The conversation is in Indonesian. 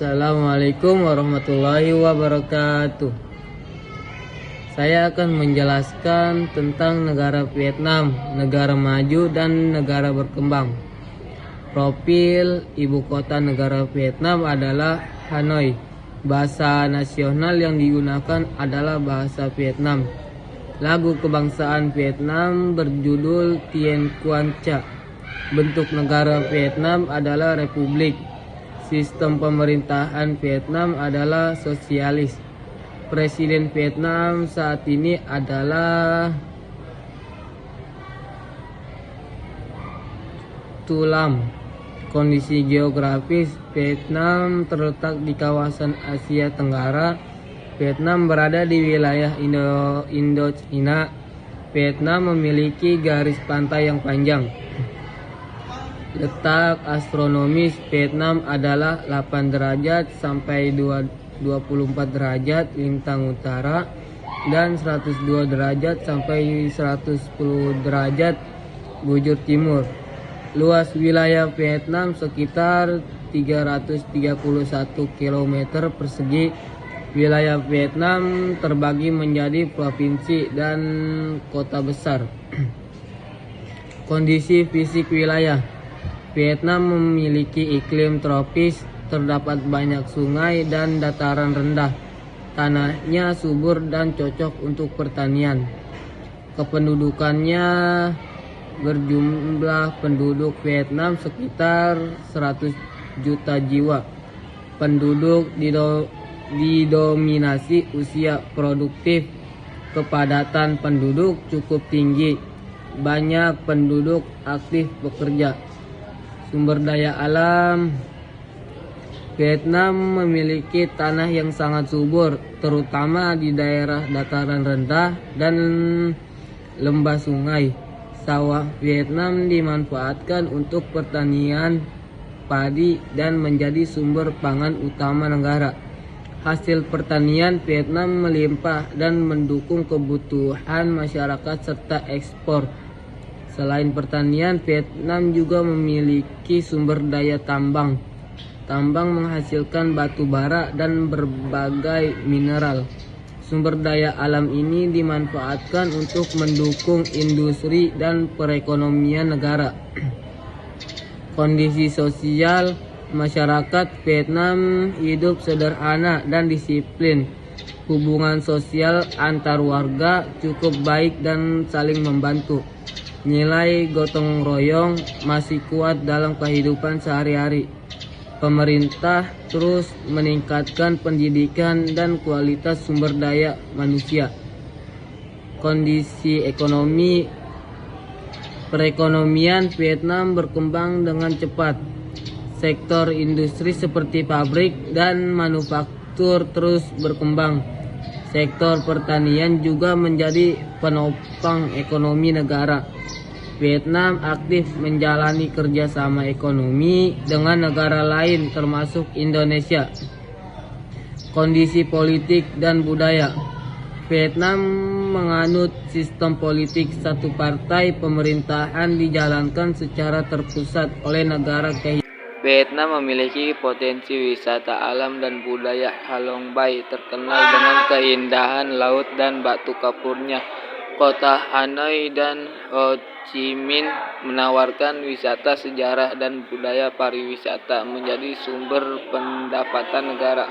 Assalamualaikum warahmatullahi wabarakatuh. Saya akan menjelaskan tentang negara Vietnam, negara maju dan negara berkembang. Profil ibu kota negara Vietnam adalah Hanoi. Bahasa nasional yang digunakan adalah bahasa Vietnam. Lagu kebangsaan Vietnam berjudul Tien Quan Cha. Bentuk negara Vietnam adalah republik. Sistem pemerintahan Vietnam adalah sosialis. Presiden Vietnam saat ini adalah Tu Lam. Kondisi geografis Vietnam terletak di kawasan Asia Tenggara. Vietnam berada di wilayah Indochina. Vietnam memiliki garis pantai yang panjang. Letak astronomis Vietnam adalah 8 derajat sampai 24 derajat lintang utara dan 102 derajat sampai 110 derajat bujur timur. Luas wilayah Vietnam sekitar 331 km persegi. Wilayah Vietnam terbagi menjadi provinsi dan kota besar. Kondisi fisik wilayah Vietnam memiliki iklim tropis. Terdapat banyak sungai dan dataran rendah. Tanahnya subur dan cocok untuk pertanian. Kependudukannya berjumlah penduduk Vietnam sekitar 100 juta jiwa. Penduduk didominasi usia produktif. Kepadatan penduduk cukup tinggi. Banyak penduduk aktif bekerja. Sumber daya alam Vietnam memiliki tanah yang sangat subur, terutama di daerah dataran rendah dan lembah sungai. Sawah Vietnam dimanfaatkan untuk pertanian padi dan menjadi sumber pangan utama negara. Hasil pertanian Vietnam melimpah dan mendukung kebutuhan masyarakat serta ekspor. Selain pertanian, Vietnam juga memiliki sumber daya tambang. Tambang menghasilkan batu bara dan berbagai mineral. Sumber daya alam ini dimanfaatkan untuk mendukung industri dan perekonomian negara. Kondisi sosial masyarakat Vietnam hidup sederhana dan disiplin. Hubungan sosial antar warga cukup baik dan saling membantu. Nilai gotong royong masih kuat dalam kehidupan sehari-hari. Pemerintah terus meningkatkan pendidikan dan kualitas sumber daya manusia. Kondisi ekonomi perekonomian Vietnam berkembang dengan cepat. Sektor industri seperti pabrik dan manufaktur terus berkembang. Sektor pertanian juga menjadi penopang ekonomi negara. Vietnam aktif menjalani kerjasama ekonomi dengan negara lain termasuk Indonesia. Kondisi politik dan budaya Vietnam menganut sistem politik satu partai. Pemerintahan dijalankan secara terpusat oleh negara kehidupan. Vietnam memiliki potensi wisata alam dan budaya. Halong Bay terkenal dengan keindahan laut dan batu kapurnya. Kota Hanoi dan Ho Chi Minh menawarkan wisata sejarah dan budaya pariwisata menjadi sumber pendapatan negara.